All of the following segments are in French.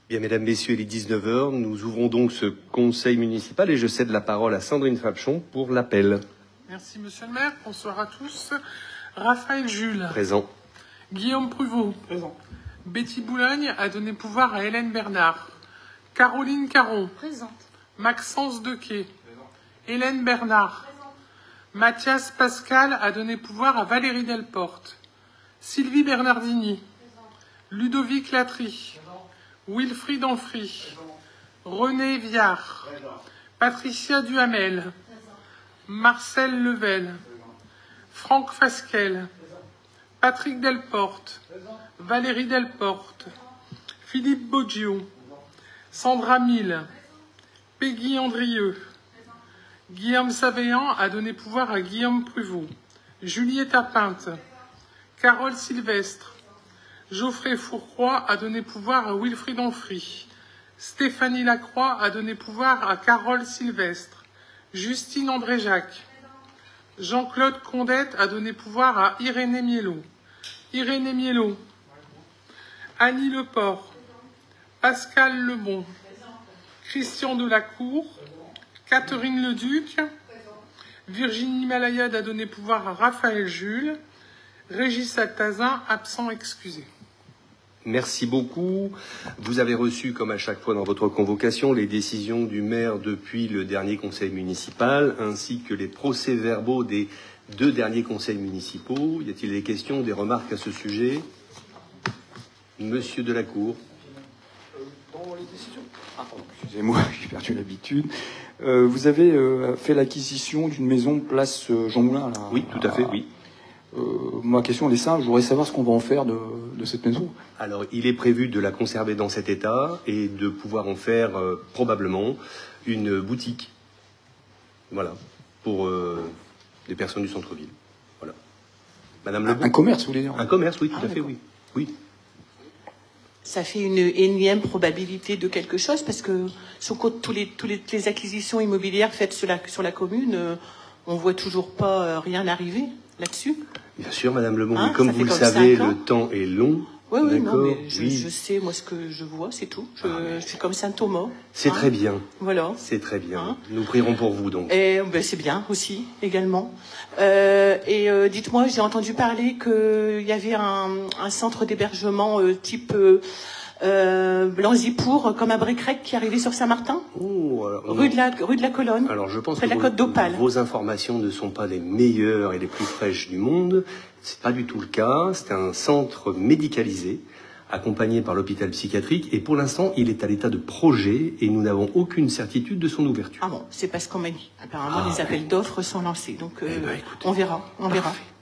Bien, mesdames, messieurs, il est 19 heures. Nous ouvrons donc ce conseil municipal et je cède la parole à Sandrine Frapchon pour l'appel. Merci, monsieur le maire. Bonsoir à tous. Raphaël Jules. Présent. Guillaume Pruvot. Présent. Betty Boulogne a donné pouvoir à Hélène Bernard. Caroline Caron. Présente. Maxence Dequet. Présent. Hélène Bernard. Présente. Mathias Pascal a donné pouvoir à Valérie Delporte. Sylvie Bernardini. Présent. Ludovic Latry. Présent. Wilfried Ampry. René Viard. Présent. Patricia Duhamel. Présent. Marcel Level. Présent. Franck Fasquelle. Présent. Patrick Delporte. Présent. Valérie Delporte. Philippe Boggio. Présent. Sandra Mille. Peggy Andrieux. Présent. Guillaume Savéan a donné pouvoir à Guillaume Pruvot. Juliette Pinte. Carole Sylvestre. Geoffrey Fourcroy a donné pouvoir à Wilfried Ampry. Stéphanie Lacroix a donné pouvoir à Carole Sylvestre. Justine André-Jacques. Jean-Claude Condette a donné pouvoir à Irénée Miellot. Irénée Miellot. Annie Leport. Pascal Lebon. Christian Delacour. Catherine Leduc. Virginie Malayade a donné pouvoir à Raphaël Jules. Régis Altazin, absent excusé. Merci beaucoup. Vous avez reçu, comme à chaque fois dans votre convocation, les décisions du maire depuis le dernier conseil municipal, ainsi que les procès-verbaux des 2 derniers conseils municipaux. Y a-t-il des questions, des remarques à ce sujet? Monsieur Delacour. Dans les décisions. Excusez-moi, j'ai perdu l'habitude. Vous avez fait l'acquisition d'une maison place Jean Moulin, là. Oui, tout à fait, oui. Ma question elle est simple, je voudrais savoir ce qu'on va en faire de cette maison. Alors, il est prévu de la conserver dans cet état et de pouvoir en faire probablement une boutique. Voilà, pour des personnes du centre-ville. Voilà. Madame Lebon. Un commerce, vous voulez dire? Un commerce, oui, tout à fait, oui. Oui. Ça fait une énième probabilité de quelque chose parce que sur toutes les acquisitions immobilières faites sur la commune, on voit toujours pas rien arriver là-dessus. Bien sûr, Madame Lebon, mais comme vous le savez, le temps est long. Oui, oui, non, mais je sais, moi, ce que je vois, c'est tout. Je suis comme Saint Thomas. C'est très bien. Voilà. C'est très bien. Nous prierons pour vous, donc. Et c'est bien aussi, également. Dites-moi, j'ai entendu parler qu'il y avait un centre d'hébergement type Blanzipour, comme à Brécrec, qui arrivait sur Saint-Martin, rue de la Colonne, alors, je pense près de la Côte d'Opale. Vos informations ne sont pas les meilleures et les plus fraîches du monde. C'est pas du tout le cas. C'est un centre médicalisé, accompagné par l'hôpital psychiatrique, et pour l'instant, il est à l'état de projet et nous n'avons aucune certitude de son ouverture. Ah bon, c'est pas ce qu'on m'a dit. Apparemment, les appels d'offres sont lancés, donc écoutez, on verra.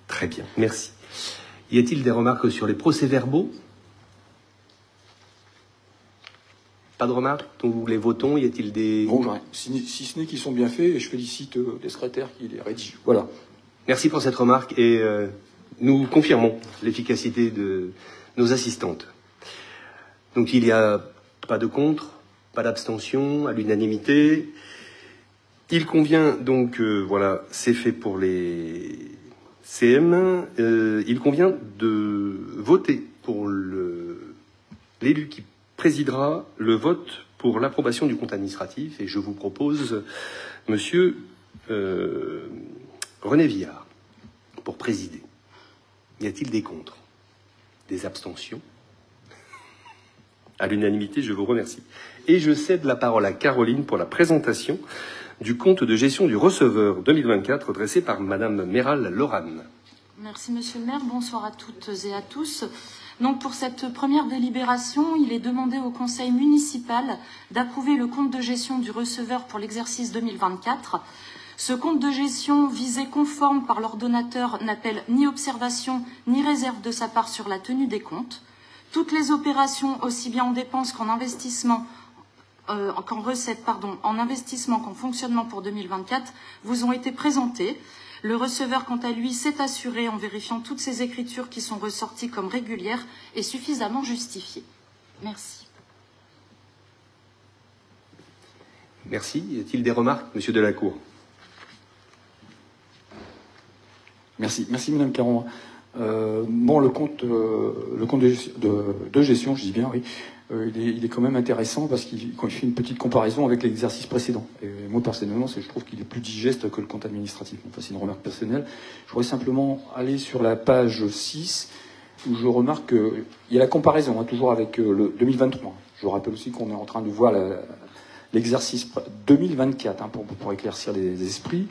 Très bien, merci. Y a-t-il des remarques sur les procès-verbaux? Pas de remarques? Nous les votons. Y a-t-il des... Bon, si ce n'est qu'ils sont bien faits, et je félicite les secrétaires qui les rédigent. Voilà. Merci pour cette remarque et nous confirmons l'efficacité de nos assistantes. Donc il n'y a pas de contre, pas d'abstention, à l'unanimité. Il convient donc, voilà, c'est fait pour les CM. Il convient de voter pour l'élu qui présidera le vote pour l'approbation du compte administratif et je vous propose monsieur René Viard pour présider. Y a-t-il des contre? Des abstentions? À l'unanimité, je vous remercie. Et je cède la parole à Caroline pour la présentation du compte de gestion du receveur 2024 dressé par Madame Méral Lorane. Merci Monsieur le maire, bonsoir à toutes et à tous. Donc pour cette première délibération, il est demandé au conseil municipal d'approuver le compte de gestion du receveur pour l'exercice 2024. Ce compte de gestion visé conforme par l'ordonnateur n'appelle ni observation ni réserve de sa part sur la tenue des comptes. Toutes les opérations, aussi bien en dépenses qu'en investissement, qu'en recettes, en investissement qu'en fonctionnement pour 2024, vous ont été présentées. Le receveur, quant à lui, s'est assuré en vérifiant toutes ces écritures qui sont ressorties comme régulières et suffisamment justifiées. Merci. Merci. Y a-t-il des remarques, Monsieur Delacour? Merci, Madame Caron. Bon, le compte de gestion, je dis bien, oui, il est quand même intéressant parce qu'il fait une petite comparaison avec l'exercice précédent. Et moi, personnellement, je trouve qu'il est plus digeste que le compte administratif. Enfin, c'est une remarque personnelle. Je voudrais simplement aller sur la page 6, où je remarque qu'il y a la comparaison, toujours avec le 2023. Je vous rappelle aussi qu'on est en train de voir l'exercice 2024, pour éclaircir les esprits.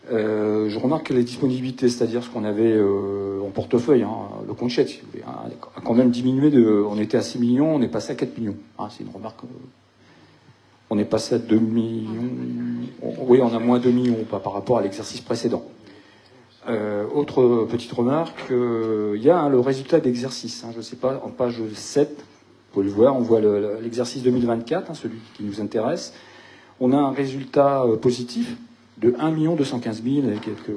Je remarque que les disponibilités, c'est-à-dire ce qu'on avait en portefeuille, le compte chèque, si vous voulez, a quand même diminué. On était à 6 millions, on est passé à 4 millions. C'est une remarque. On est passé à 2 millions. Oui, on a moins 2 millions par rapport à l'exercice précédent. Autre petite remarque, il y a le résultat d'exercice. Je ne sais pas, en page 7, vous pouvez le voir, on voit l'exercice 2024, celui qui nous intéresse. On a un résultat positif de 1 215 000 et quelques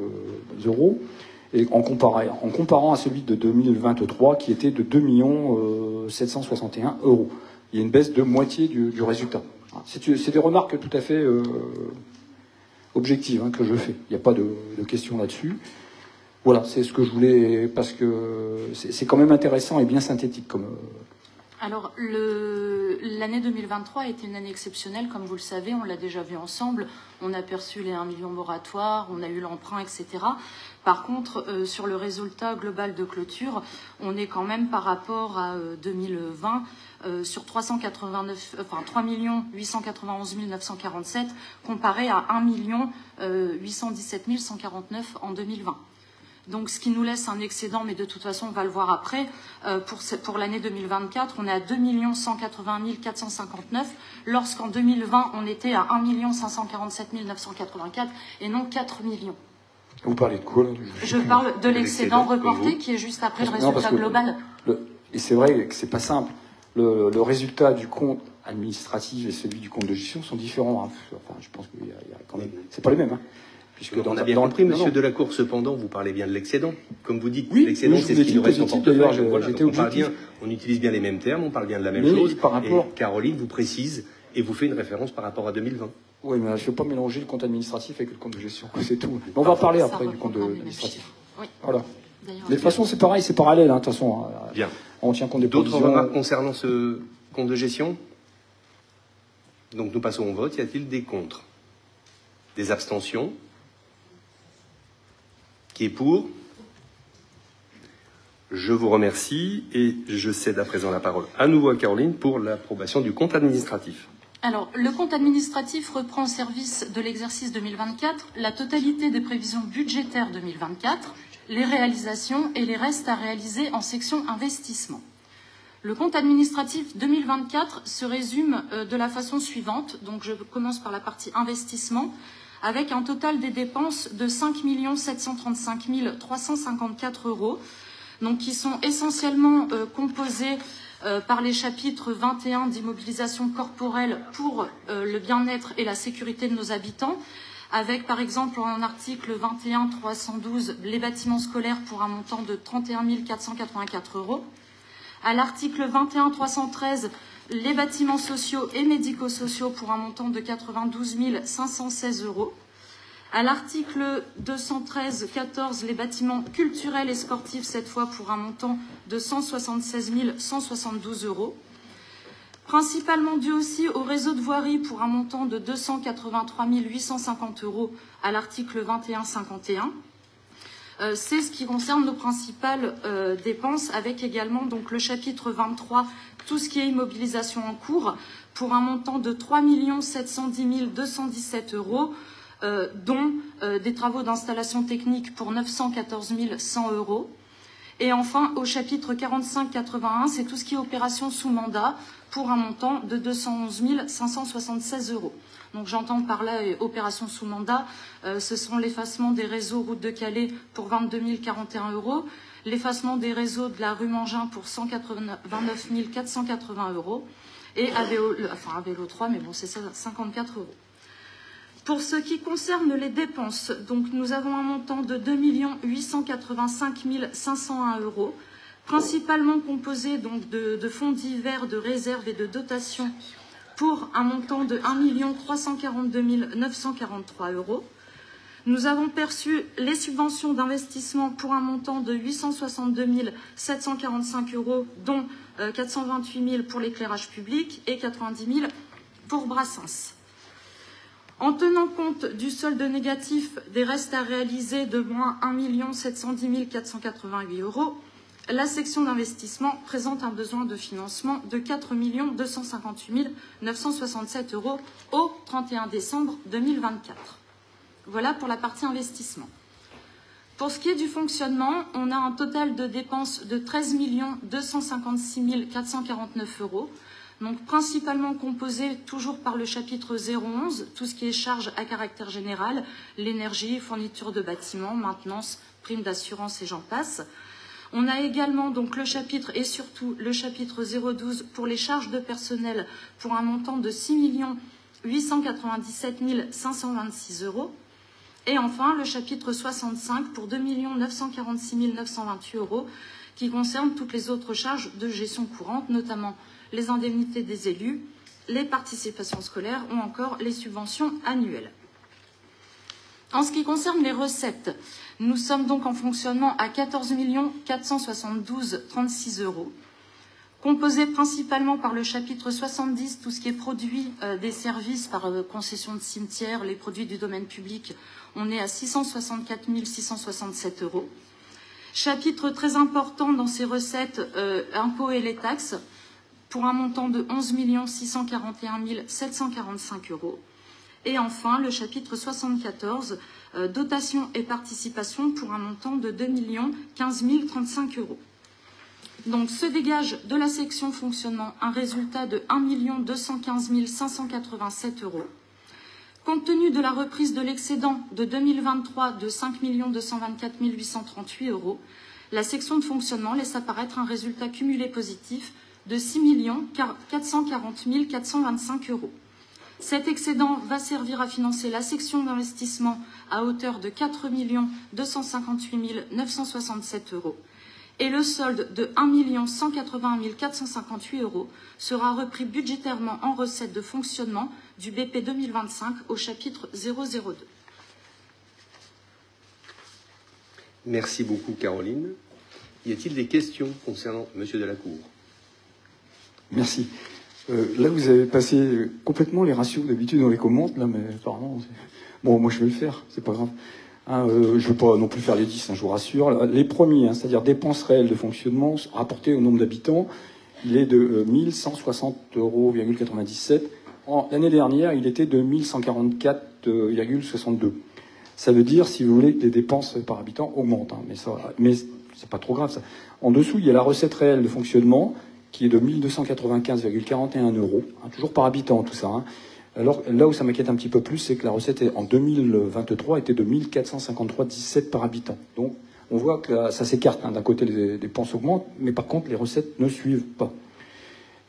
euros, et en comparant à celui de 2023 qui était de 2 761 euros. Il y a une baisse de moitié du résultat. C'est des remarques tout à fait objectives que je fais. Il n'y a pas de question là-dessus. Voilà, c'est ce que je voulais, parce que c'est quand même intéressant et bien synthétique comme... Alors, l'année 2023 a été une année exceptionnelle, comme vous le savez, on l'a déjà vu ensemble. On a perçu les 1 million moratoires, on a eu l'emprunt, etc. Par contre, sur le résultat global de clôture, on est quand même par rapport à 2020 sur 3 891 947 comparé à 1 817 149 en 2020. Donc, ce qui nous laisse un excédent, mais de toute façon, on va le voir après. Pour l'année 2024, on est à 2 180 459, lorsqu'en 2020, on était à 1 547 984 et non 4 millions. Vous parlez de quoi, là? Je parle de l'excédent reporté qui est juste après le résultat global. Et c'est vrai que c'est pas simple. Le résultat du compte administratif et celui du compte de gestion sont différents. Enfin, je pense qu'il y a quand même... C'est pas les mêmes, Puisque on a bien compris, monsieur Delacour, cependant, vous parlez bien de l'excédent. Comme vous dites, oui, l'excédent, c'est ce qui nous reste en portefeuille. D'ailleurs, on utilise bien les mêmes termes, on parle bien de la même chose. Par rapport... Et Caroline vous précise et vous fait une référence par rapport à 2020. Oui, mais je ne veux pas mélanger le compte administratif avec le compte de gestion. C'est tout. On va parler après du compte administratif. Oui. Voilà. De toute façon, c'est pareil, c'est parallèle. De toute façon, bien. On tient compte des D'autres remarques concernant ce compte de gestion? Donc nous passons au vote. Y a-t-il des contre? Des abstentions? Qui est pour? Je vous remercie et je cède à présent la parole à nouveau à Caroline pour l'approbation du compte administratif. Alors, le compte administratif reprend au service de l'exercice 2024 la totalité des prévisions budgétaires 2024, les réalisations et les restes à réaliser en section investissement. Le compte administratif 2024 se résume de la façon suivante. Donc, je commence par la partie investissement, avec un total des dépenses de 5 735 354 euros, donc qui sont essentiellement composés par les chapitres 21 d'immobilisation corporelle pour le bien-être et la sécurité de nos habitants, avec par exemple en article 21 312 les bâtiments scolaires pour un montant de 31 484 euros. À l'article 21 313 les bâtiments sociaux et médico-sociaux pour un montant de 92 516 euros. À l'article 213-14, les bâtiments culturels et sportifs, cette fois pour un montant de 176 172 euros. Principalement dû aussi au réseau de voirie pour un montant de 283 850 euros à l'article 21-51. C'est ce qui concerne nos principales dépenses, avec également donc, le chapitre 23, tout ce qui est immobilisation en cours, pour un montant de 3 710 217 euros, dont des travaux d'installation technique pour 914 100 euros. Et enfin, au chapitre 45-81, c'est tout ce qui est opération sous mandat, pour un montant de 211 576 euros. Donc j'entends par là opération sous mandat, ce sont l'effacement des réseaux route de Calais pour 22 041 euros, l'effacement des réseaux de la rue Mangin pour 129 480 euros, et à vélo 3, mais bon c'est ça, 54 euros. Pour ce qui concerne les dépenses, donc nous avons un montant de 2 885 501 euros, principalement composé donc de fonds divers, de réserves et de dotations pour un montant de 1 342 943 euros. Nous avons perçu les subventions d'investissement pour un montant de 862 745 €, dont 428 000 pour l'éclairage public et 90 000 pour Brassens. En tenant compte du solde négatif des restes à réaliser de moins 1 710 488 €, la section d'investissement présente un besoin de financement de 4 258 967 € au 31 décembre 2024. Voilà pour la partie investissement. Pour ce qui est du fonctionnement, on a un total de dépenses de 13 256 449 €, donc principalement composé toujours par le chapitre 011, tout ce qui est charges à caractère général, l'énergie, fourniture de bâtiments, maintenance, primes d'assurance et j'en passe. On a également donc le chapitre et surtout le chapitre 012 pour les charges de personnel pour un montant de 6 897 526 €. Et enfin, le chapitre 65 pour 2 946 928 € qui concerne toutes les autres charges de gestion courante, notamment les indemnités des élus, les participations scolaires ou encore les subventions annuelles. En ce qui concerne les recettes, nous sommes donc en fonctionnement à 14 472 36 €, composé principalement par le chapitre 70, tout ce qui est produit des services par concession de cimetières, les produits du domaine public, on est à 664 667 €. Chapitre très important dans ces recettes, impôts et les taxes, pour un montant de 11 641 745 €. Et enfin, le chapitre 74, dotation et participation, pour un montant de 2 15 035 €. Donc, se dégage de la section fonctionnement un résultat de 1 215 587 €. Compte tenu de la reprise de l'excédent de 2023 de 5 224 838 €, la section de fonctionnement laisse apparaître un résultat cumulé positif de 6 440 425 €. Cet excédent va servir à financer la section d'investissement à hauteur de 4 258 967 € et le solde de 1 180 458 € sera repris budgétairement en recettes de fonctionnement du BP 2025 au chapitre 002. Merci beaucoup, Caroline. Y a-t-il des questions concernant Monsieur Delacour? Merci. Là, vous avez passé complètement les ratios d'habitude on les commente, là, mais apparemment... Bon, moi, je vais le faire, c'est pas grave. Hein, je ne vais pas non plus faire les 10, hein, je vous rassure. Les premiers, hein, c'est-à-dire dépenses réelles de fonctionnement rapportées au nombre d'habitants, il est de 1160,97 €. L'année dernière, il était de 1144,62 €. Ça veut dire, si vous voulez, que les dépenses par habitant augmentent. Hein, mais c'est pas trop grave, ça. En dessous, il y a la recette réelle de fonctionnement, qui est de 1295,41 €, hein, toujours par habitant, tout ça. Hein. Alors, là où ça m'inquiète un petit peu plus, c'est que la recette en 2023 était de 1453,17 € par habitant. Donc, on voit que là, ça s'écarte. Hein. D'un côté, les dépenses augmentent, mais par contre, les recettes ne suivent pas.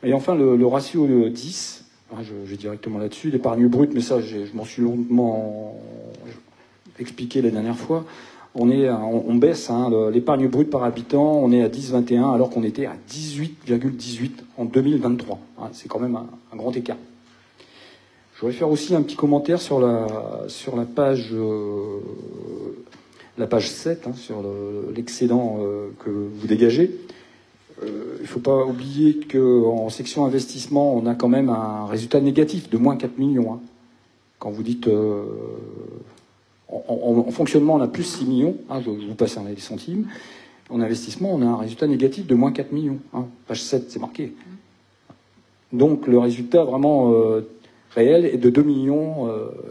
Et enfin, le ratio de 10, hein, je vais directement là-dessus, l'épargne brute, mais ça, je m'en suis longuement expliqué la dernière fois. On baisse hein, l'épargne brute par habitant, on est à 10,21 alors qu'on était à 18,18 en 2023. Hein, c'est quand même un grand écart. Je voudrais faire aussi un petit commentaire sur la page 7, hein, sur l'excédent que vous dégagez. Il ne faut pas oublier qu'en section investissement, on a quand même un résultat négatif de moins 4 millions. Hein. Quand vous dites... En fonctionnement, on a plus 6 millions. Hein, je vous passe les centimes. En investissement, on a un résultat négatif de moins 4 millions. Hein, page 7, c'est marqué. Donc, le résultat vraiment réel est de 2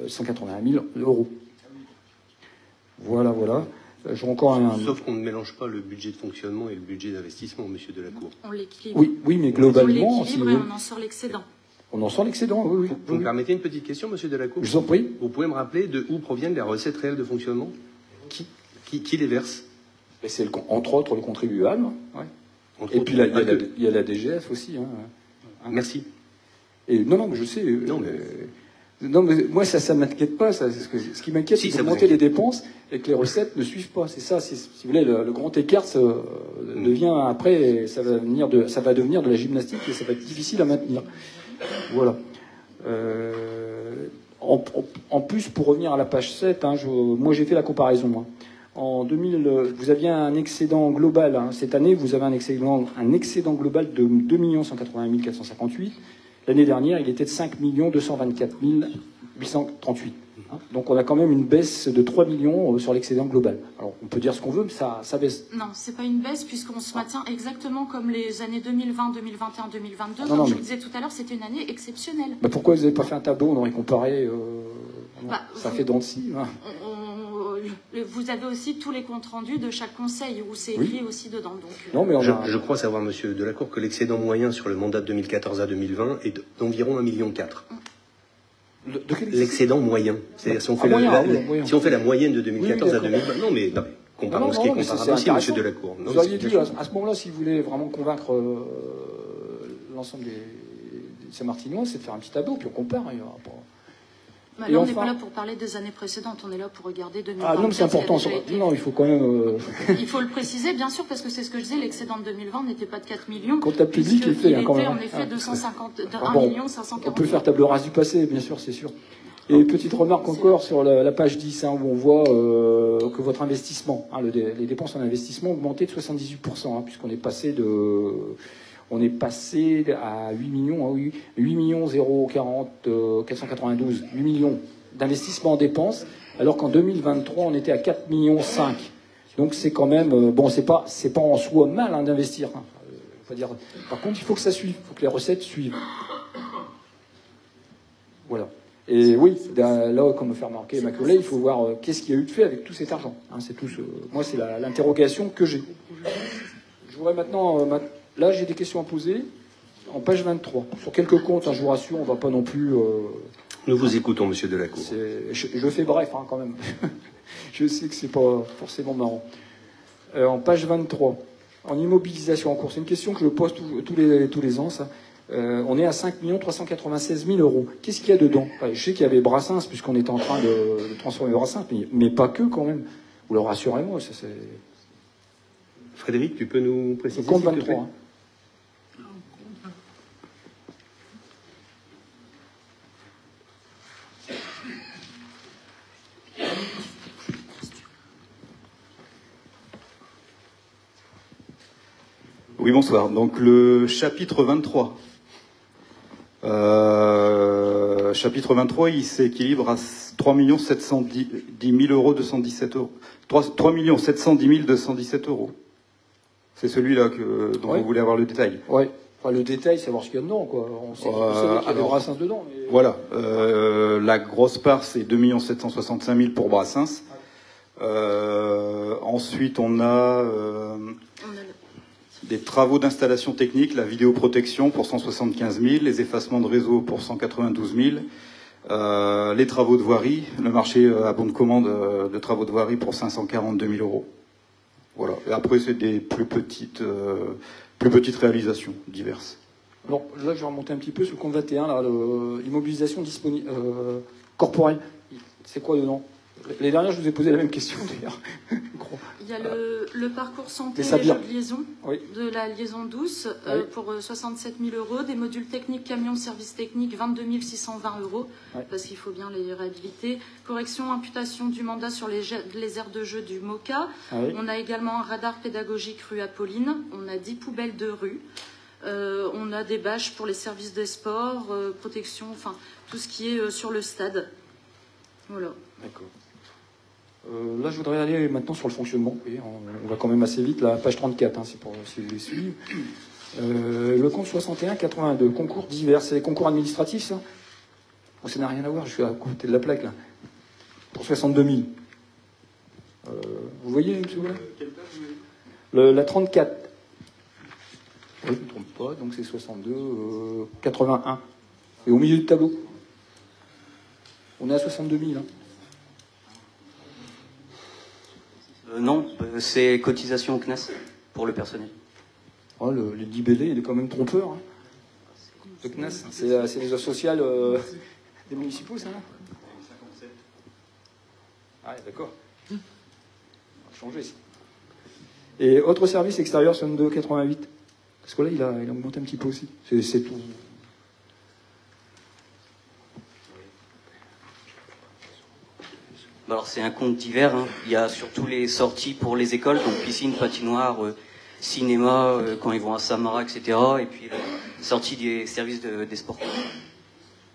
181 000 €. Voilà. J'ai encore Sauf qu'on ne mélange pas le budget de fonctionnement et le budget d'investissement, Monsieur Delacour. On l'équilibre. Oui, mais globalement... On l'équilibre et on en sort l'excédent. On en sort l'excédent, oui. Vous me permettez une petite question, Monsieur Delacour? Je vous en prie. Vous pouvez me rappeler de où proviennent les recettes réelles de fonctionnement? Qui les verse? C'est entre autres le contribuable. Ouais. Et puis il y a la DGF aussi. Hein. Merci. Et non, mais je sais. Non, mais moi ça m'inquiète pas. Ça, ce qui m'inquiète, c'est d'augmenter les dépenses et que les recettes ne suivent pas. C'est ça. Si vous voulez, le grand écart devient après, ça va devenir de la gymnastique et ça va être difficile à maintenir. Voilà. En plus, pour revenir à la page 7, hein, moi j'ai fait la comparaison. Hein. En 2000, vous aviez un excédent global. Hein. Cette année, vous avez un excédent global de 2 180 458. L'année dernière, il était de 5 224 838. Hein. Donc on a quand même une baisse de 3 millions sur l'excédent global. Alors on peut dire ce qu'on veut, mais ça baisse. Non, c'est pas une baisse puisqu'on se maintient exactement comme les années 2020, 2021, 2022. Non, comme non, je mais... vous disais tout à l'heure, c'était une année exceptionnelle. Bah pourquoi vous n'avez pas fait un tableau? On aurait comparé. Ça fait dents de scie. Hein. Vous avez aussi tous les comptes rendus de chaque conseil où c'est écrit aussi dedans. Donc, non, mais je crois savoir, monsieur Delacour, que l'excédent moyen sur le mandat de 2014 à 2020 est d'environ 1,4 million. L'excédent moyen. C'est-à-dire si on fait, si on fait la moyenne de 2014 à 2020. Non, mais comparons ce qui est comparable aussi, monsieur Delacour. Vous auriez dû, à ce moment-là, si vous voulez vraiment convaincre l'ensemble des Saint-Martinois, c'est de faire un petit tableau, puis on compare. Il y aura pas... Là, on n'est pas là pour parler des années précédentes, on est là pour regarder 2024. Ah non, mais c'est important. Non, il faut quand même... Il faut le préciser, bien sûr, parce que c'est ce que je disais, l'excédent de 2020 n'était pas de 4 millions. Comptable public est fait, quand même. Il était en effet de 1 million 540. On peut faire table rase du passé, bien sûr, c'est sûr. Et petite remarque encore sur la page 10, hein, où on voit que votre investissement, hein, les dépenses en investissement ont augmenté de 78%, hein, puisqu'on est passé de... On est passé à 8 millions, 492, 8 millions d'investissements en dépenses, alors qu'en 2023, on était à 4 millions 5. Donc c'est quand même, bon, c'est pas en soi mal hein, d'investir. Hein. Faut dire. Par contre, il faut que ça suive, il faut que les recettes suivent. Voilà. Et oui, là, comme me fait remarquer ma collègue, il faut voir qu'est-ce qu'il y a eu de fait avec tout cet argent. Hein, c'est tout moi, c'est l'interrogation que j'ai. Je voudrais maintenant... Là, j'ai des questions à poser en page 23. Sur quelques comptes, hein, je vous rassure, on ne va pas non plus... Nous vous écoutons, monsieur Delacour. Je fais bref, hein, quand même. Je sais que c'est pas forcément marrant. En page 23, en immobilisation en cours, c'est une question que je pose tous les ans, ça. On est à 5 396 000 euros. Qu'est-ce qu'il y a dedans? Je sais qu'il y avait Brassens, puisqu'on était en train de transformer Brassens, mais pas que, quand même. Vous le rassurez-moi, ça c'est... Frédéric, tu peux nous préciser? Le compte 23, hein. Oui, bonsoir. Donc le chapitre 23. Chapitre 23, il s'équilibre à 3 710 217 euros. 3 710 217 euros. C'est celui-là dont vous voulez avoir le détail. Oui. Enfin, le détail, c'est voir ce qu'il y a dedans, quoi. On sait qu'il y a des Brassens dedans. Mais... Voilà. La grosse part, c'est 2 765 000 pour Brassens. Ensuite, on a des travaux d'installation technique, la vidéoprotection pour 175 000, les effacements de réseau pour 192 000, les travaux de voirie, le marché à bon de commande de travaux de voirie pour 542 000 euros. Voilà. Et après, c'est des plus petites réalisations diverses. Alors là, je vais remonter un petit peu sur le compte 21, là, l'immobilisation corporelle. C'est quoi dedans? Les dernières, je vous ai posé la même question, d'ailleurs. Il y a le parcours santé, les jeux de liaison, oui. de la liaison douce, oui. pour 67 000 euros. Des modules techniques, camions de service technique, 22 620 euros, oui. Parce qu'il faut bien les réhabiliter. Correction, imputation du mandat sur les aires de jeu du MOCA. Oui. On a également un radar pédagogique rue Apolline. On a 10 poubelles de rue. On a des bâches pour les services des sports, protection, enfin, tout ce qui est sur le stade. Voilà. D'accord. Là, je voudrais aller maintenant sur le fonctionnement. Et on va quand même assez vite. La page 34, hein, c'est pour si vous voulez suivre. Le compte 61-82, concours divers. C'est les concours administratifs, ça? Bon, ça n'a rien à voir, je suis à côté de la plaque, là. Pour 62 000. Vous voyez, monsieur la 34. Oui, je ne me trompe pas, donc c'est 62, 81. Et au milieu du tableau. On est à 62 000, hein. Non, c'est cotisation au CNAS pour le personnel. Oh, le libellé, il est quand même trompeur. Hein. Le CNAS, c'est les offres sociales des municipaux, ça, là? Ah, d'accord. On va changer, ça. Et autre service extérieur, 62,88. Parce que là, il a augmenté un petit peu aussi. C'est tout. Alors c'est un compte divers, hein. Il y a surtout les sorties pour les écoles, donc piscine, patinoire, cinéma, quand ils vont à Samara, etc. Et puis la sortie des services des sports.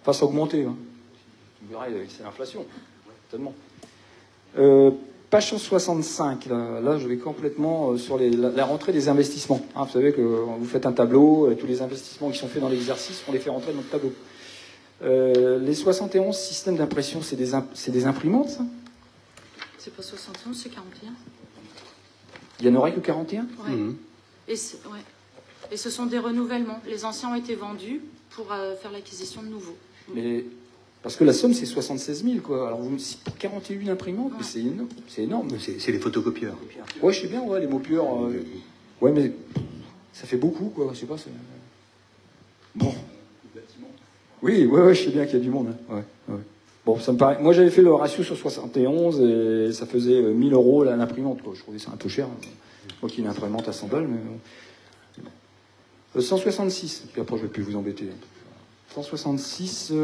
Enfin, ça a augmenté. Hein. Vous verrez, c'est l'inflation. Tellement. Page 165, là je vais complètement sur la rentrée des investissements. Hein, vous savez que vous faites un tableau, tous les investissements qui sont faits dans l'exercice, on les fait rentrer dans le tableau. Les 71 systèmes d'impression, c'est des imprimantes, ça? C'est pas 71, c'est 41. Il n'y en aurait que 41? Ouais. Mmh. Et ce sont des renouvellements. Les anciens ont été vendus pour faire l'acquisition de nouveaux. Mais, parce que la somme, c'est 76 000, quoi. Alors, pour 41 imprimantes, ouais. C'est énorme. C'est énorme. C'est les photocopieurs. Ouais, je sais bien, ouais, les mopieurs. Ouais, mais ça fait beaucoup, quoi. Je sais pas. Bon. Oui, ouais, je sais bien qu'il y a du monde. Hein. Ouais. Bon, ça me paraît. Moi, j'avais fait le ratio sur 71 et ça faisait 1 000 € l'imprimante, quoi. Je trouvais ça un peu cher. Moi qui ai une imprimante à 100 balles, mais. 166, puis après, je vais plus vous embêter. 166.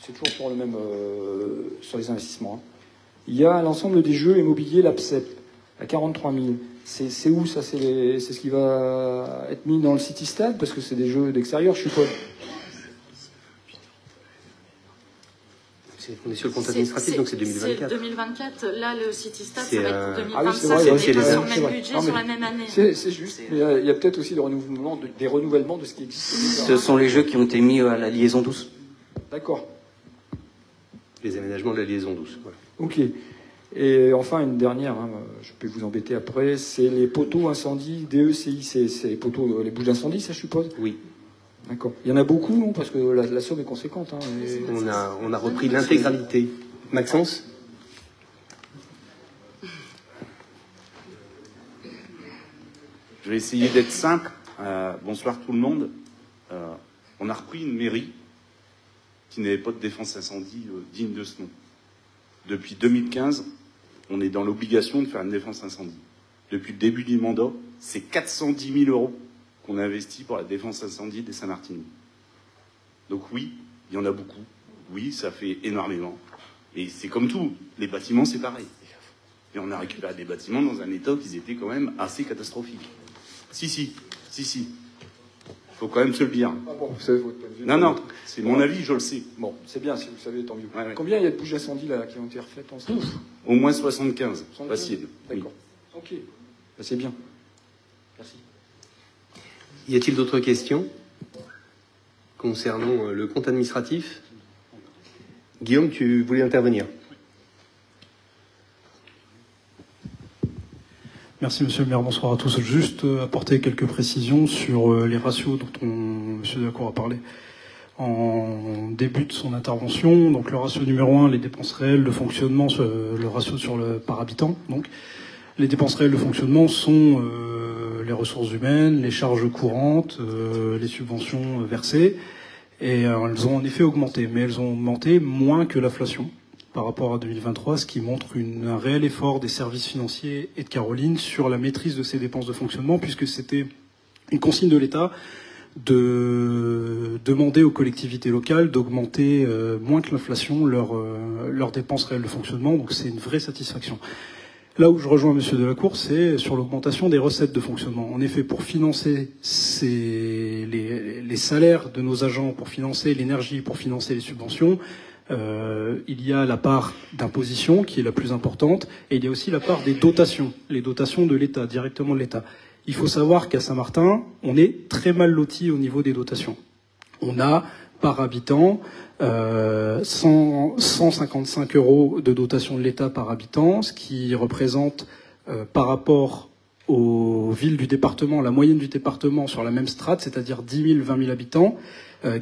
C'est toujours sur le même. Sur les investissements. Hein. Il y a l'ensemble des jeux immobiliers, l'APCEP, à 43 000. C'est où ça? C'est ce qui va être mis dans le City Stade? Parce que c'est des jeux d'extérieur, je suppose. On est sur le compte administratif, donc c'est 2024. C'est 2024. Là, le City Stade, ça va être pour 2025. Ah oui, c'est vrai, c'est sur le même budget, sur la même année. C'est juste. Il y a peut-être aussi des renouvellements de ce qui existe. Ce sont les jeux qui ont été mis à la liaison douce. D'accord. Les aménagements de la liaison douce. Voilà. Ok. Et enfin, une dernière, hein, je peux vous embêter après, c'est les poteaux incendie DECI. C'est les poteaux, les bouches d'incendie, ça, je suppose? Oui. D'accord. Il y en a beaucoup, non? Parce que la somme est conséquente. Hein, et... on a repris l'intégralité. Maxence? Je vais essayer d'être simple. Bonsoir tout le monde. On a repris une mairie qui n'avait pas de défense incendie digne de ce nom. Depuis 2015, on est dans l'obligation de faire une défense incendie. Depuis le début du mandat, c'est 410 000 € qu'on a investi pour la défense incendie des Saint-Martini. Donc oui, il y en a beaucoup. Oui, ça fait énormément. Et c'est comme tout. Les bâtiments, c'est pareil. Et on a récupéré des bâtiments dans un état qui était quand même assez catastrophique. Si. Faut quand même se le dire. Ah bon, vous savez votre point de vue. Non, c'est mon avis, je le sais. Bon, c'est bien, si vous savez, tant mieux. Ouais. Combien il y a de bouches d'incendie là qui ont été refaites en France? Au moins 75, facile. D'accord. Oui. Ok. Ben, c'est bien. Merci. Y a-t-il d'autres questions concernant le compte administratif? Guillaume, tu voulais intervenir? Merci Monsieur le maire, bonsoir à tous. Juste apporter quelques précisions sur les ratios dont Monsieur Delacour a parlé en début de son intervention. Donc le ratio numéro 1, les dépenses réelles de fonctionnement, le ratio par habitant. Donc les dépenses réelles de fonctionnement sont les ressources humaines, les charges courantes, les subventions versées. Et elles ont en effet augmenté, mais elles ont augmenté moins que l'inflation par rapport à 2023, ce qui montre un réel effort des services financiers et de Caroline sur la maîtrise de ces dépenses de fonctionnement, puisque c'était une consigne de l'État de demander aux collectivités locales d'augmenter moins que l'inflation leurs dépenses réelles de fonctionnement, donc c'est une vraie satisfaction. Là où je rejoins M. Delacour, c'est sur l'augmentation des recettes de fonctionnement. En effet, pour financer les salaires de nos agents, pour financer l'énergie, pour financer les subventions, il y a la part d'imposition qui est la plus importante, et il y a aussi la part des dotations, les dotations de l'État, directement de l'État. Il faut savoir qu'à Saint-Martin, on est très mal loti au niveau des dotations. On a, par habitant, 155 € de dotation de l'État par habitant, ce qui représente, par rapport aux villes du département, la moyenne du département sur la même strate, c'est-à-dire 10 000, 20 000 habitants,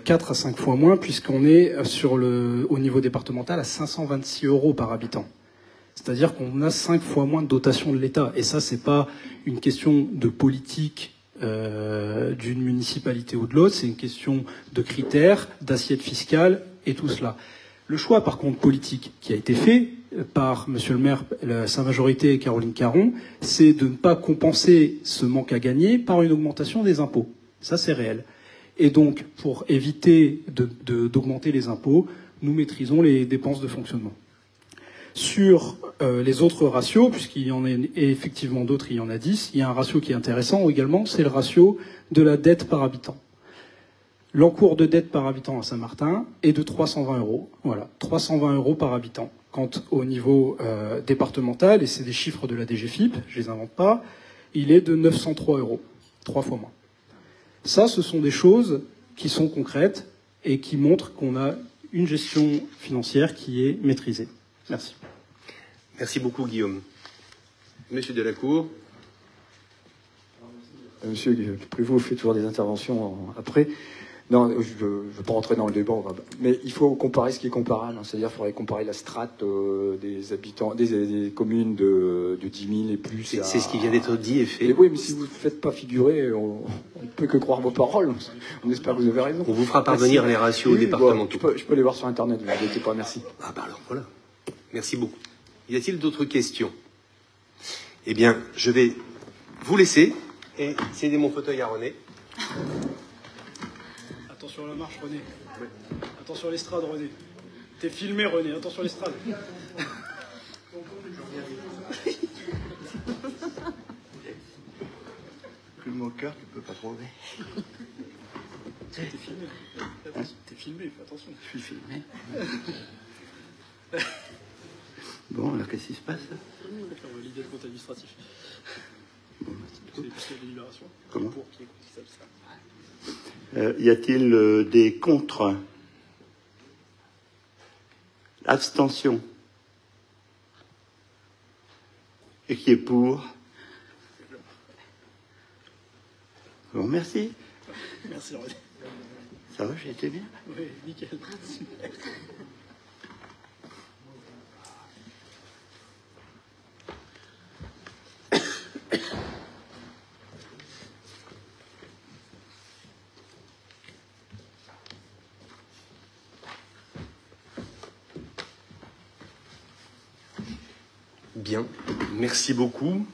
4 à 5 fois moins, puisqu'on est au niveau départemental à 526 € par habitant. C'est-à-dire qu'on a 5 fois moins de dotation de l'État. Et ça, c'est pas une question de politique d'une municipalité ou de l'autre, c'est une question de critères, d'assiette fiscale et tout cela. Le choix, par contre, politique qui a été fait par Monsieur le maire, sa majorité et Caroline Caron, c'est de ne pas compenser ce manque à gagner par une augmentation des impôts. Ça, c'est réel. Et donc, pour éviter d'augmenter les impôts, nous maîtrisons les dépenses de fonctionnement. Sur les autres ratios, puisqu'il y en a effectivement d'autres, il y en a 10, il y a un ratio qui est intéressant également, c'est le ratio de la dette par habitant. L'encours de dette par habitant à Saint-Martin est de 320 €. Voilà, 320 € par habitant. Quand au niveau départemental, et c'est des chiffres de la DGFiP, je les invente pas, il est de 903 €, 3 fois moins. Ça, ce sont des choses qui sont concrètes et qui montrent qu'on a une gestion financière qui est maîtrisée. Merci. Merci beaucoup, Guillaume. Monsieur Delacour. Monsieur Prévost fait toujours des interventions après. Non, je ne veux pas rentrer dans le débat, mais il faut comparer ce qui est comparable. C'est-à-dire qu'il faudrait comparer la strate des habitants, des communes de 10 000 et plus. C'est ce qui vient d'être dit et fait. Mais oui, mais si vous ne faites pas figurer, on ne peut que croire vos paroles. On espère que vous avez raison. On vous fera parvenir les ratios départementaux. Je peux les voir sur Internet, vous n'inquiétez pas, merci. Ah bah alors voilà. Merci beaucoup. Y a-t-il d'autres questions? Eh bien, je vais vous laisser et céder mon fauteuil à René. Attention à la marche, René. Attention à l'estrade, René. T'es filmé, René. Attention à l'estrade. Plus de mon cœur, tu peux pas trouver. T'es filmé. T'es filmé, fais attention. Je suis filmé. Bon, alors qu'est-ce qui se passe? L'idée de compte administratif. Bon, c'est la délibération. Comment? Pour qui ça. Y a-t-il des contre? Abstention? Et qui est pour? Bon, merci. Merci, René. Ça va, j'ai été bien? Oui, nickel. Super. Bien, merci beaucoup.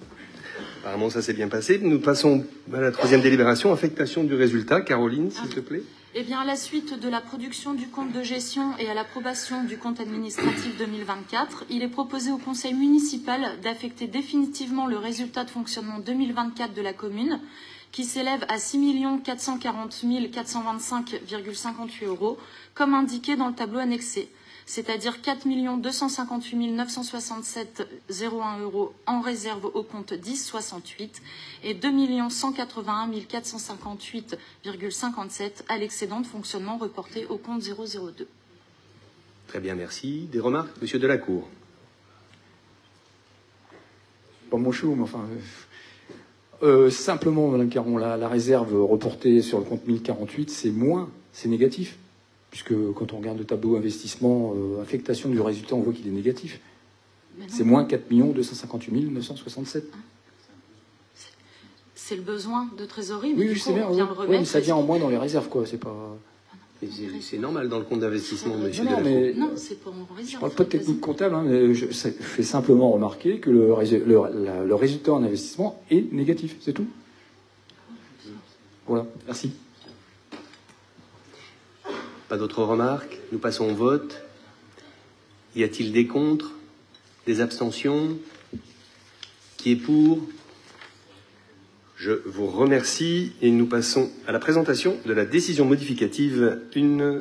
Apparemment, ça s'est bien passé. Nous passons à la troisième délibération, affectation du résultat. Caroline, s'il te plaît. Eh bien, à la suite de la production du compte de gestion et à l'approbation du compte administratif 2024, il est proposé au conseil municipal d'affecter définitivement le résultat de fonctionnement 2024 de la commune, qui s'élève à 6 440 425,58 €, comme indiqué dans le tableau annexé, c'est-à-dire 4 258 967,01 € en réserve au compte 1068 et 2 181 458,57 à l'excédent de fonctionnement reporté au compte 002. Très bien, merci. Des remarques, Monsieur Delacour? Pas mon chou, mais enfin... simplement, Madame Caron, la réserve reportée sur le compte 1048, c'est moins, c'est négatif. Puisque quand on regarde le tableau investissement, affectation du résultat, on voit qu'il est négatif. C'est moins 4 258 967. C'est le besoin de trésorerie, mais oui, du coup, c'est bien, on vient le remettre. Oui, mais ça vient en moins dans les réserves, quoi. C'est pas... C'est normal dans le compte d'investissement, Monsieur Delacour. Mais non, c'est pas en réserve. Je ne parle pas de technique comptable, hein, mais je fais simplement remarquer que le résultat en investissement est négatif, c'est tout. Voilà, merci. Pas d'autres remarques? Nous passons au vote. Y a-t-il des contre? Des abstentions? Qui est pour? Je vous remercie et nous passons à la présentation de la décision modificative 1.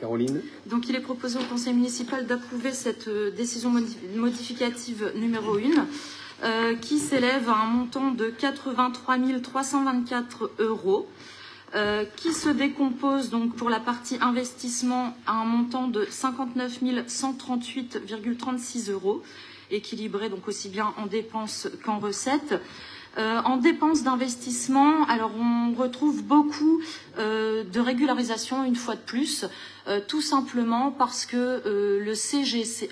Caroline. Donc il est proposé au conseil municipal d'approuver cette décision modificative numéro 1 qui s'élève à un montant de 83 324 €. Qui se décompose donc pour la partie investissement à un montant de 59 138,36 €, équilibré donc aussi bien en dépenses qu'en recettes. En dépenses d'investissement, alors on retrouve beaucoup de régularisation une fois de plus, tout simplement parce que le SGC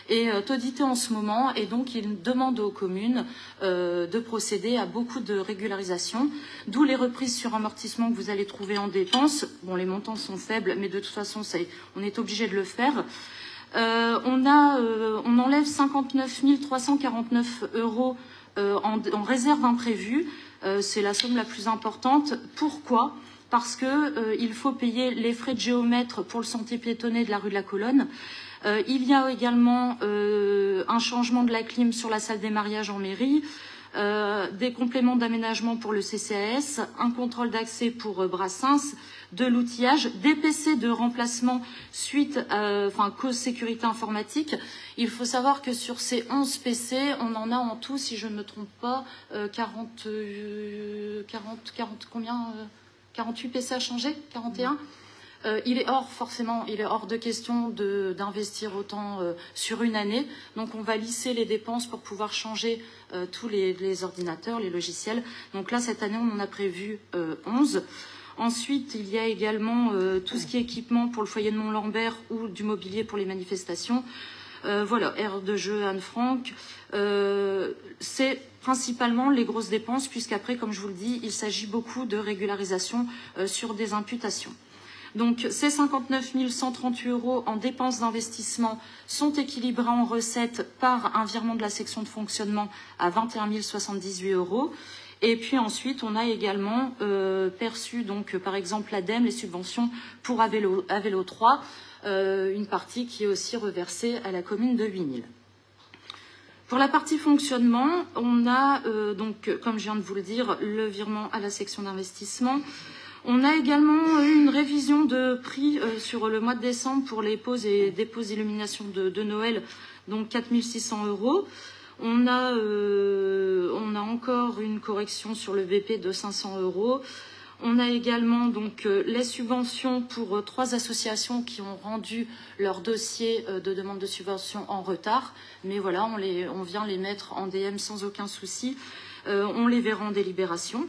est audité en ce moment et donc il demande aux communes de procéder à beaucoup de régularisation, d'où les reprises sur amortissement que vous allez trouver en dépenses. Bon, les montants sont faibles, mais de toute façon, on est obligé de le faire. On enlève 59 349 € en réserve imprévue. C'est la somme la plus importante. Pourquoi ? parce que il faut payer les frais de géomètre pour le sentier piétonnier de la rue de la Colonne. Il y a également un changement de la clim sur la salle des mariages en mairie, des compléments d'aménagement pour le CCAS, un contrôle d'accès pour Brassens, de l'outillage, des PC de remplacement suite à cause sécurité informatique. Il faut savoir que sur ces 11 PC, on en a en tout, si je ne me trompe pas, 48 PC à changer, 41. Il est hors de question d'investir autant sur une année. Donc on va lisser les dépenses pour pouvoir changer tous les ordinateurs, les logiciels. Donc là, cette année, on en a prévu 11. Ensuite, il y a également tout ce qui est équipement pour le foyer de Mont-Lambert ou du mobilier pour les manifestations. Voilà, aire de jeu Anne-Franck. C'est principalement les grosses dépenses, puisqu'après, comme je vous le dis, il s'agit beaucoup de régularisation sur des imputations. Donc, ces 59 138 € en dépenses d'investissement sont équilibrés en recettes par un virement de la section de fonctionnement à 21 078 €. Et puis ensuite, on a également perçu, donc, par exemple, l'ADEME, les subventions pour Avélo 3, une partie qui est aussi reversée à la commune de 8 000. Pour la partie fonctionnement, on a, donc, comme je viens de vous le dire, le virement à la section d'investissement. On a également eu une révision de prix sur le mois de décembre pour les pauses et dépôts d'illumination de Noël, donc 4 600 €. On a encore une correction sur le BP de 500 €. On a également donc les subventions pour 3 associations qui ont rendu leur dossier de demande de subvention en retard. Mais voilà, on vient les mettre en DM sans aucun souci. On les verra en délibération.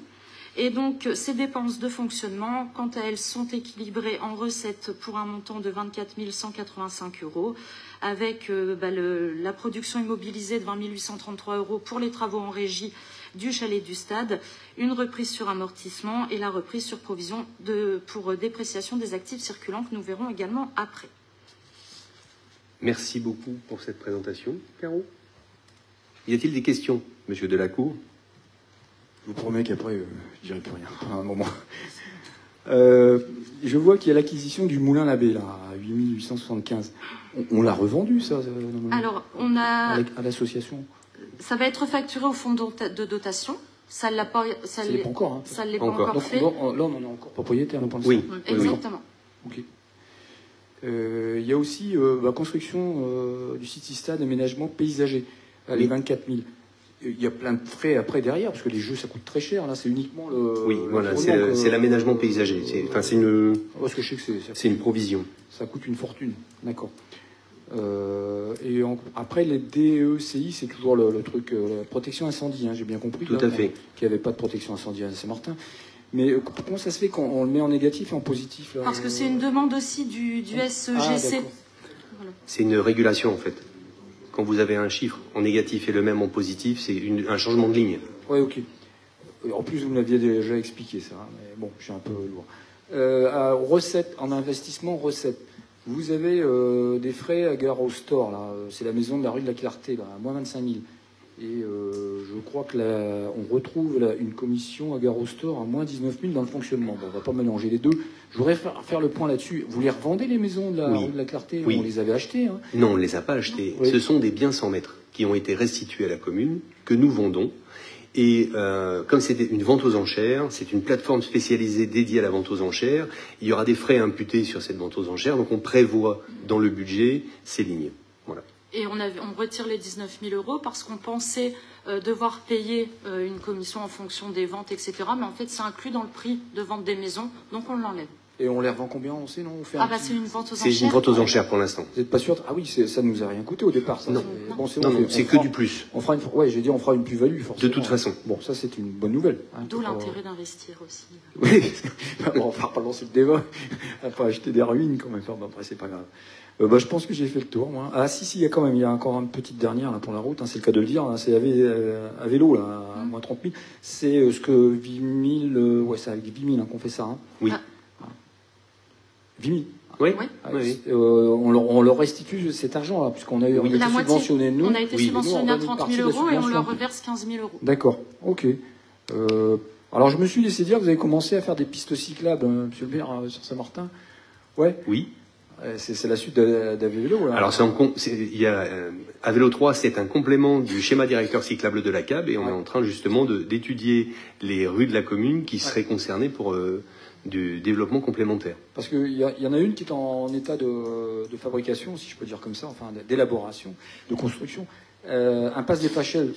Et donc, ces dépenses de fonctionnement, quant à elles, sont équilibrées en recettes pour un montant de 24 185 €, avec la production immobilisée de 20 833 € pour les travaux en régie du chalet du stade, une reprise sur amortissement et la reprise sur provision pour dépréciation des actifs circulants que nous verrons également après. Merci beaucoup pour cette présentation. Caro ? Y a-t-il des questions, Monsieur Delacour ? Je vous promets qu'après, je dirai plus rien à un moment. Je vois qu'il y a l'acquisition du Moulin l'Abbé, là, à 8 875. On l'a revendu, ça Alors, on a... À l'association. Ça va être facturé au fonds de dotation. Ça ne l'a pas... Ça ne l'est pas encore. Hein. Ça ne l'est pas encore fait. Là, on en est encore propriétaire, non pas Oui, exactement. Ok. Il y a aussi la construction du City Stade, aménagement paysager, les 24 000. Il y a plein de frais après derrière, parce que les jeux, ça coûte très cher. Là, c'est uniquement le... Oui, voilà, c'est l'aménagement paysager. C'est une provision. Ça coûte une fortune, d'accord. Et après, les DECI, c'est toujours le truc, la protection incendie, hein, j'ai bien compris. Tout à fait. Qu'il n'y avait pas de protection incendie à Saint-Martin. Mais comment ça se fait qu'on le met en négatif et en positif là, Parce que c'est une demande aussi du SEGC. Voilà. C'est une régulation, en fait. Quand vous avez un chiffre en négatif et le même en positif, c'est un changement de ligne. Oui, ok. En plus, vous me l'aviez déjà expliqué, ça. Hein, mais bon, je suis un peu lourd. À recettes, en investissement, recettes. Vous avez des frais à Gare au Store, là. C'est la maison de la rue de la Clarté, là, à moins 25 000. Et je crois que on retrouve une commission à Gare au Store à moins 19 000 dans le fonctionnement. Bon, on ne va pas mélanger les deux. Je voudrais faire le point là-dessus. Vous les revendez, les maisons de la rue de la Clarté? Oui. On les avait achetées, hein? Non, on ne les a pas achetées. Oui. Ce sont des biens sans maître qui ont été restitués à la commune, que nous vendons. Et comme c'était une vente aux enchères, c'est une plateforme spécialisée dédiée à la vente aux enchères. Il y aura des frais imputés sur cette vente aux enchères. Donc on prévoit dans le budget ces lignes. Voilà. Et on retire les 19 000 € parce qu'on pensait devoir payer une commission en fonction des ventes, etc. Mais en fait, c'est inclus dans le prix de vente des maisons, donc on l'enlève. Et on les revend combien, on sait, non? C'est une vente aux enchères. C'est une vente aux enchères pour l'instant. Vous n'êtes pas sûr? Ah oui, ça ne nous a rien coûté au départ, ça. Non, bon, c'est que du plus. On fera on fera une plus-value, forcément. De toute façon. Bon, ça, c'est une bonne nouvelle. Hein, d'où l'intérêt d'investir aussi. Oui, on va pas lancer le débat. On va pas acheter des ruines, quand même. Bon, après, c'est pas grave. Je pense que j'ai fait le tour, moi. Ah, si, il y a encore une petite dernière, là, pour la route, hein, c'est le cas de le dire. Hein, c'est à vélo, là, à moins 30 000. C'est ce que 8 000, c'est avec 8 000 qu'on fait ça, hein. Oui. 8 000. Oui. Ah, oui. On leur restitue cet argent-là, puisqu'on a été subventionné, nous. On a été subventionné à 30 000 € et on leur reverse 15 000 €. D'accord, ok. Alors je me suis laissé dire que vous avez commencé à faire des pistes cyclables, monsieur le maire, sur Saint-Martin. Ouais. Oui. C'est la suite d'Avélo. Alors Avélo 3, c'est un complément du schéma directeur cyclable de la CAB, et on est en train justement d'étudier les rues de la commune qui seraient concernées pour du développement complémentaire. Parce qu'il y en a une qui est en état de fabrication, si je peux dire comme ça, enfin d'élaboration, de construction. Impasse des Fachelles.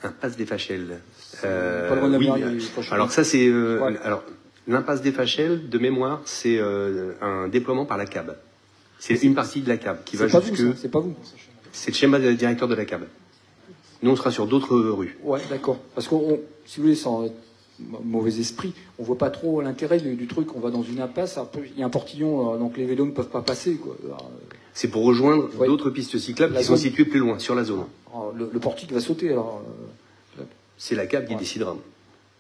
Impasse des Fachelles. Pas loin de la oui. mairie, Alors ça c'est alors l'impasse des Fachelles, de mémoire, c'est un déploiement par la CAB. C'est une partie de la CAB qui va jusque. C'est pas vous. C'est le schéma directeur de la CAB. Nous on sera sur d'autres rues. Ouais, d'accord. Parce que si vous voulez, sans mauvais esprit, on voit pas trop l'intérêt du truc. On va dans une impasse, il y a un portillon, donc les vélos ne peuvent pas passer, quoi. C'est pour rejoindre d'autres pistes cyclables qui sont situées plus loin, sur la zone. Alors, le portique va sauter, alors. C'est la CAB qui décidera.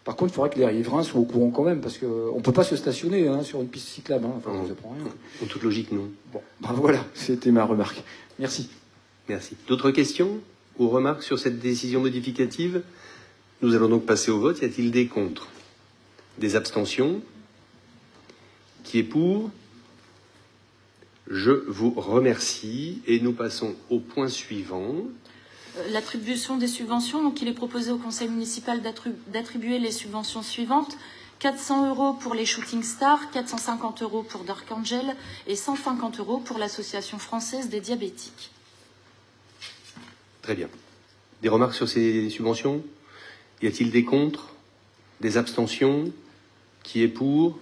Par contre, il faudrait que les riverains soient au courant quand même, parce qu'on ne peut pas se stationner sur une piste cyclable. Enfin, ça prend rien. En toute logique, non. Bon, voilà, c'était ma remarque. Merci. Merci. D'autres questions ou remarques sur cette décision modificative? Nous allons donc passer au vote. Y a-t-il des contre? Des abstentions? Qui est pour? Je vous remercie. Et nous passons au point suivant. L'attribution des subventions. Donc, il est proposé au conseil municipal d'attribuer les subventions suivantes. 400 € pour les Shooting Stars, 450 € pour Dark Angel et 150 € pour l'Association française des diabétiques. Très bien. Des remarques sur ces subventions? Y a-t-il des contre? Des abstentions? Qui est pour?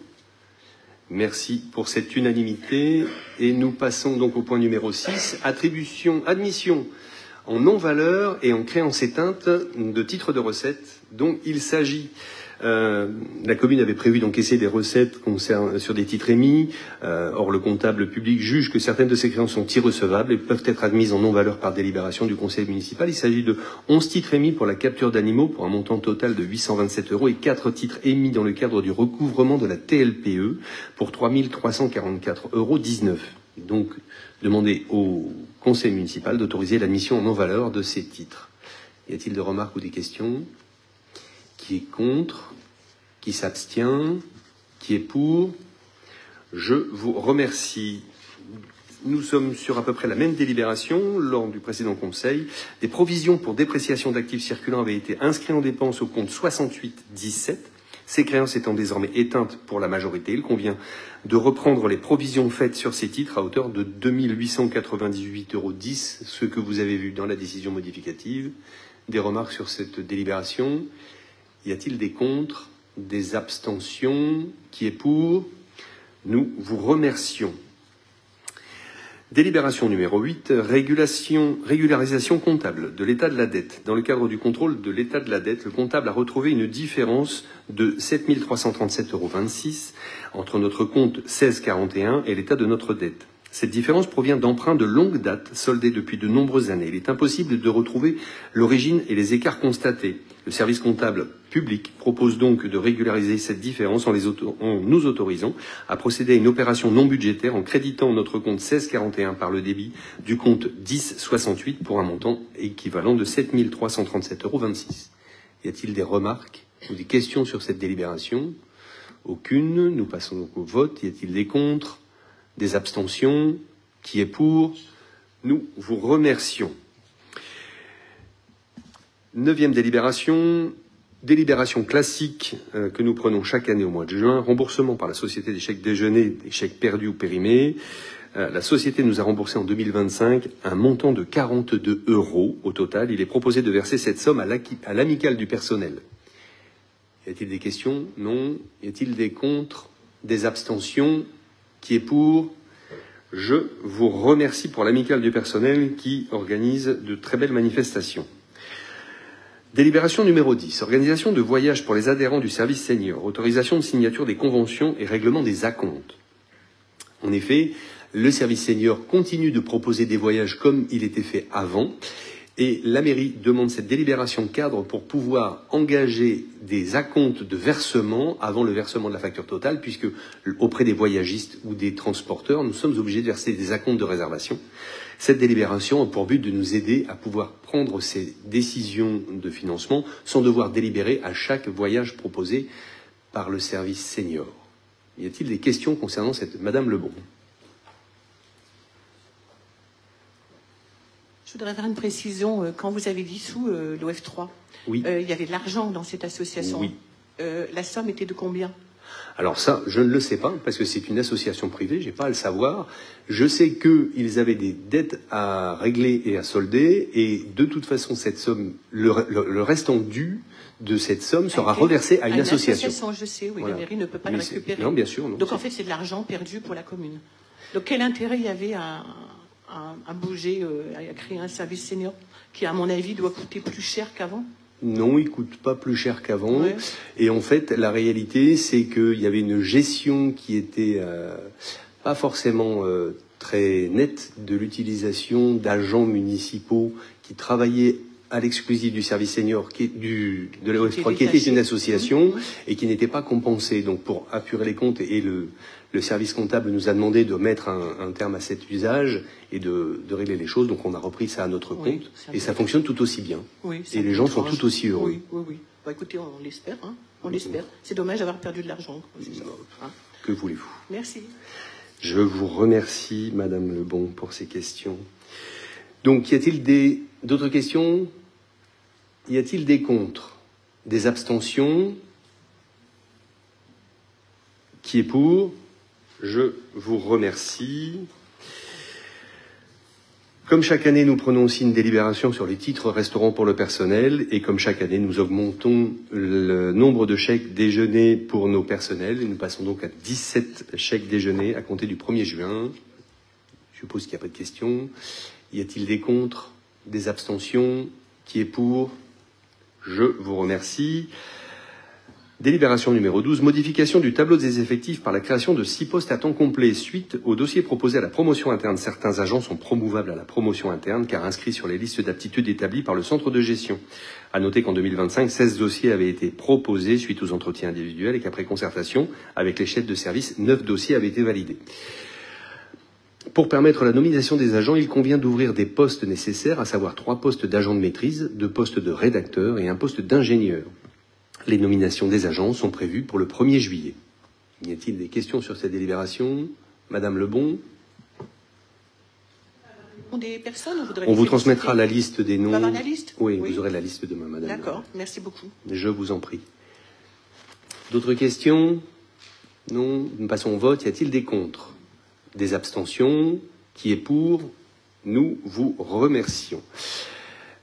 Merci pour cette unanimité. Et nous passons donc au point numéro 6, admission en non-valeur et en créance éteinte de titres de recettes dont il s'agit. La commune avait prévu d'encaisser des recettes sur des titres émis. Or, le comptable public juge que certaines de ces créances sont irrecevables et peuvent être admises en non-valeur par délibération du conseil municipal. Il s'agit de 11 titres émis pour la capture d'animaux pour un montant total de 827 € et 4 titres émis dans le cadre du recouvrement de la TLPE pour 3 344,19 €. Donc, demander au conseil municipal d'autoriser l'admission en non-valeur de ces titres. Y a-t-il de remarques ou des questions? Qui est contre? Qui s'abstient? Qui est pour? Je vous remercie. Nous sommes sur à peu près la même délibération lors du précédent conseil. Des provisions pour dépréciation d'actifs circulants avaient été inscrites en dépenses au compte 68-17. Ces créances étant désormais éteintes pour la majorité, il convient de reprendre les provisions faites sur ces titres à hauteur de 2 898,10 €, ce que vous avez vu dans la décision modificative. Des remarques sur cette délibération? Y a-t-il des contre? Des abstentions? Qui est pour? Nous vous remercions. Délibération numéro 8, régularisation comptable de l'état de la dette. Dans le cadre du contrôle de l'état de la dette, le comptable a retrouvé une différence de 7 337,26 € entre notre compte 1641 et l'état de notre dette. Cette différence provient d'emprunts de longue date soldés depuis de nombreuses années. Il est impossible de retrouver l'origine et les écarts constatés. Le service comptable public propose donc de régulariser cette différence en nous autorisant à procéder à une opération non budgétaire en créditant notre compte 1641 par le débit du compte 1068 pour un montant équivalent de 7 337,26 €. Y a-t-il des remarques ou des questions sur cette délibération? Aucune. Nous passons donc au vote. Y a-t-il des contre? Des abstentions? Qui est pour? Nous vous remercions. 9e délibération, délibération classique que nous prenons chaque année au mois de juin, remboursement par la société des chèques déjeuners, des chèques perdus ou périmés. La société nous a remboursé en 2025 un montant de 42 € au total. Il est proposé de verser cette somme à l'amicale du personnel. Y a-t-il des questions? Non. Y a-t-il des contre? Des abstentions? Qui est pour? Je vous remercie pour l'amicale du personnel qui organise de très belles manifestations. Délibération numéro 10. Organisation de voyages pour les adhérents du service senior. Autorisation de signature des conventions et règlement des acomptes. En effet, le service senior continue de proposer des voyages comme il était fait avant. Et la mairie demande cette délibération cadre pour pouvoir engager des acomptes de versement avant le versement de la facture totale, puisque auprès des voyagistes ou des transporteurs, nous sommes obligés de verser des acomptes de réservation. Cette délibération a pour but de nous aider à pouvoir prendre ces décisions de financement sans devoir délibérer à chaque voyage proposé par le service senior. Y a-t-il des questions concernant cette Madame Lebon? Je voudrais faire une précision. Quand vous avez dissous l'OF3, oui. Il y avait de l'argent dans cette association. Oui. La somme était de combien? Alors ça, je ne le sais pas, parce que c'est une association privée, je n'ai pas à le savoir. Je sais qu'ils avaient des dettes à régler et à solder, et de toute façon, cette somme, le restant dû de cette somme sera reversé à une association. Je sais, oui, voilà. La mairie ne peut pas le récupérer. Non, bien sûr. Non, donc en fait, c'est de l'argent perdu pour la commune. Donc quel intérêt il y avait à bouger, à créer un service senior qui, à mon avis, doit coûter plus cher qu'avant? Non, il ne coûte pas plus cher qu'avant. Ouais. Et en fait, la réalité, c'est qu'il y avait une gestion qui était pas forcément très nette de l'utilisation d'agents municipaux qui travaillaient à l'exclusif du service senior, de l'OF3, qui était une association et qui n'était pas compensée. Donc, pour apurer les comptes, et le service comptable nous a demandé de mettre un terme à cet usage et de régler les choses. Donc on a repris ça à notre compte et ça fonctionne tout aussi bien. Oui, et les gens sont tout aussi heureux. Oui, oui, oui. Bah, écoutez, on l'espère. Hein. On l'espère. C'est dommage d'avoir perdu de l'argent. Hein. Que voulez-vous? Merci. Je vous remercie, Madame Lebon, pour ces questions. Donc, y a-t-il d'autres questions? Y a-t-il des contre? Des abstentions? Qui est pour? Je vous remercie. Comme chaque année, nous prenons aussi une délibération sur les titres restaurants pour le personnel et comme chaque année, nous augmentons le nombre de chèques déjeuners pour nos personnels et nous passons donc à 17 chèques déjeuners à compter du 1er juin. Je suppose qu'il n'y a pas de questions. Y a-t-il des contre? Des abstentions? Qui est pour? Je vous remercie. Délibération numéro 12, modification du tableau des effectifs par la création de 6 postes à temps complet. Suite au dossier proposé à la promotion interne, certains agents sont promouvables à la promotion interne car inscrits sur les listes d'aptitude établies par le centre de gestion. À noter qu'en 2025, 16 dossiers avaient été proposés suite aux entretiens individuels et qu'après concertation avec les chefs de service, 9 dossiers avaient été validés. Pour permettre la nomination des agents, il convient d'ouvrir des postes nécessaires, à savoir 3 postes d'agents de maîtrise, 2 postes de rédacteur et 1 poste d'ingénieur. Les nominations des agents sont prévues pour le 1er juillet. Y a-t-il des questions sur cette délibération? Madame Lebon? Des personnes, on vous transmettra la liste des noms. On va avoir la liste? Oui, vous aurez la liste demain, Madame. D'accord, merci beaucoup. Je vous en prie. D'autres questions? Non? Nous passons au vote. Y a-t-il des contre? Des abstentions? Qui est pour? Nous vous remercions.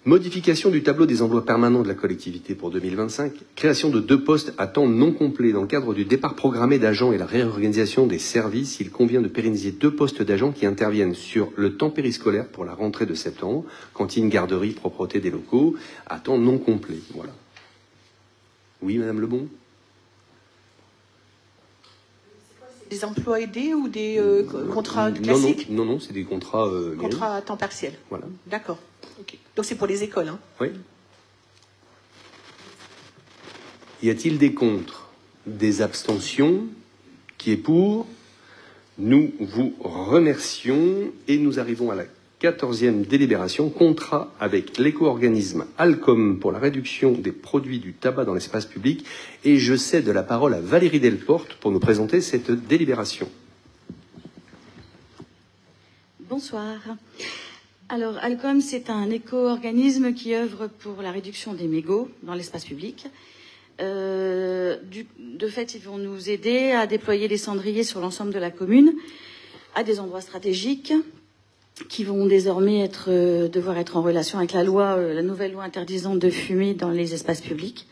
Modification du tableau des emplois permanents de la collectivité pour 2025, création de 2 postes à temps non complet dans le cadre du départ programmé d'agents et la réorganisation des services. Il convient de pérenniser 2 postes d'agents qui interviennent sur le temps périscolaire pour la rentrée de septembre, cantine, garderie, propreté des locaux, à temps non complet. Voilà. Oui, Madame Lebon? Des emplois aidés ou des contrats classiques? Non, c'est des contrats... contrats à temps partiel. Voilà. D'accord. Okay. Donc c'est pour les écoles, hein? Oui. Y a-t-il des contre? Des abstentions? Qui est pour? Nous vous remercions et nous arrivons à la 14e délibération, contrat avec l'éco-organisme Alcom pour la réduction des produits du tabac dans l'espace public. Et je cède la parole à Valérie Delporte pour nous présenter cette délibération. Bonsoir. Alors, Alcom, c'est un éco-organisme qui œuvre pour la réduction des mégots dans l'espace public. De fait, ils vont nous aider à déployer des cendriers sur l'ensemble de la commune, à des endroits stratégiques, qui vont désormais devoir être en relation avec la nouvelle loi interdisant de fumer dans les espaces publics.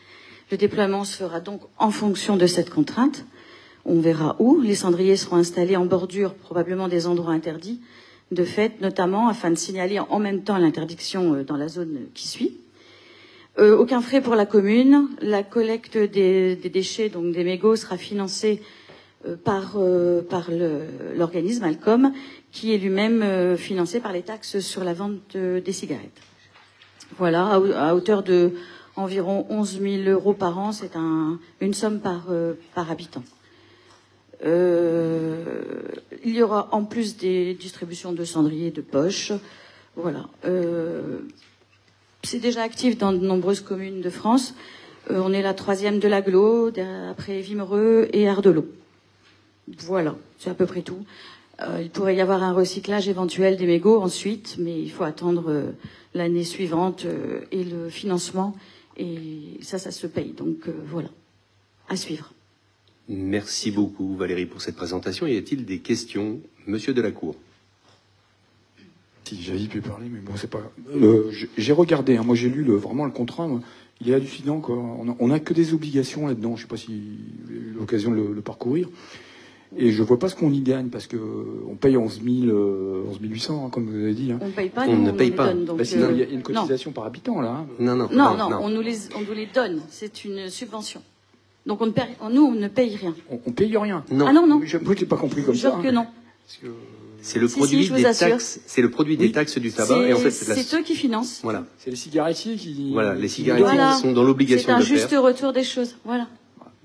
Le déploiement se fera donc en fonction de cette contrainte. On verra où. Les cendriers seront installés en bordure, probablement des endroits interdits, de fait, notamment afin de signaler en même temps l'interdiction dans la zone qui suit. Aucun frais pour la commune. La collecte des déchets, donc des mégots, sera financée par l'organisme Alcom, qui est lui-même financé par les taxes sur la vente des cigarettes. Voilà, à hauteur de environ 11 000 euros par an, c'est une somme par habitant. Il y aura en plus des distributions de cendriers de poche. Voilà. C'est déjà actif dans de nombreuses communes de France. On est la 3e de l'agglo, après Vimereux et Ardelot. Voilà, c'est à peu près tout. Il pourrait y avoir un recyclage éventuel des mégots ensuite, mais il faut attendre l'année suivante et le financement. Et ça se paye. Donc voilà, à suivre. Merci beaucoup Valérie pour cette présentation. Y a-t-il des questions? Monsieur Delacour. Si j'avais pu parler, mais bon, c'est pas. J'ai regardé, hein, moi j'ai lu vraiment le contrat. Moi, il est hallucinant, quoi. On n'a que des obligations là-dedans. Je sais pas si vous avez eu l'occasion de le parcourir. Et je vois pas ce qu'on y gagne, parce que on paye 11 800, hein, comme vous avez dit. Hein. On paye pas, on ne paye pas. Bah, sinon, il y a une cotisation par habitant, là. Hein. Non, on nous les donne. C'est une subvention. Donc nous, on ne paye rien. On paye rien. Non. Ah non. Je n'ai pas compris comme ça. Je jure que non. C'est le produit des taxes. C'est le produit des taxes du tabac. Et en fait, c'est eux qui financent. Voilà. C'est les cigarettiers qui. Voilà, les cigarettiers qui sont dans l'obligation de le faire. C'est un juste retour des choses. Voilà.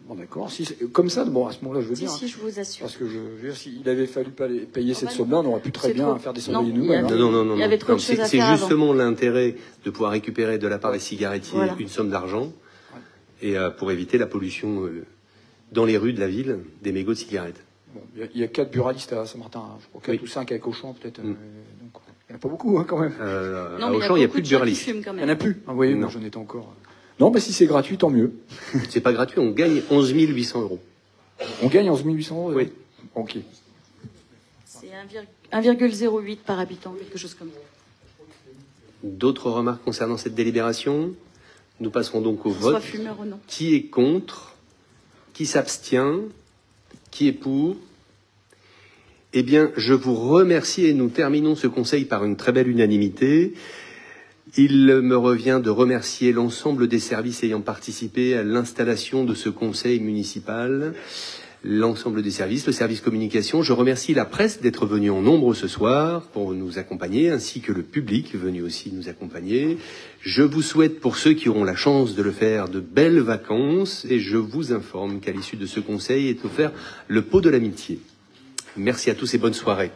Bon, d'accord. Si, comme ça, bon, à ce moment-là, je veux dire. Si, je vous assure. Parce que je veux dire, s'il avait fallu payer cette somme-là, on aurait pu très bien faire des cendriers nouvelles. Non. Il y avait trop de choses à faire. C'est justement l'intérêt de pouvoir récupérer de la part des cigarettiers une somme d'argent et pour éviter la pollution dans les rues de la ville des mégots de cigarettes. Bon, il y a 4 buralistes à Saint-Martin, hein, je crois 4 ou 5 avec Auchan peut-être. Donc, il n'y en a pas beaucoup hein, quand même. À Auchan, il n'y a plus de buralistes. Il n'y en a plus. Ah, vous voyez, moi j'en étais encore. Non, mais si c'est gratuit, tant mieux. C'est pas gratuit, on gagne 11 800 euros. On gagne 11 800 euros? Oui. Ok. C'est 1,08 par habitant, quelque chose comme ça. D'autres remarques concernant cette délibération? Nous passerons donc au vote. Soit fumeur ou non. Qui est contre? Qui s'abstient? Qui est pour? Eh bien, je vous remercie et nous terminons ce conseil par une très belle unanimité. Il me revient de remercier l'ensemble des services ayant participé à l'installation de ce conseil municipal, l'ensemble des services, le service communication. Je remercie la presse d'être venue en nombre ce soir pour nous accompagner, ainsi que le public venu aussi nous accompagner. Je vous souhaite, pour ceux qui auront la chance de le faire, de belles vacances et je vous informe qu'à l'issue de ce conseil est offert le pot de l'amitié. Merci à tous et bonne soirée.